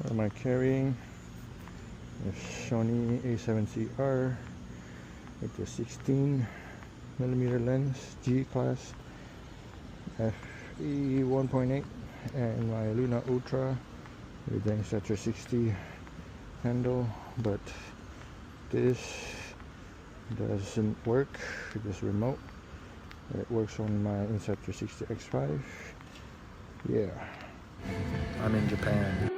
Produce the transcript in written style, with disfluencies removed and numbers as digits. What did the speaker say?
What am I carrying? A Sony A7CR with the 16mm lens, G class, f/e 1.8, and my Luna Ultra with the Insta360 handle, but this doesn't work. This remote, it works on my Insta360 X5. Yeah, I'm in Japan.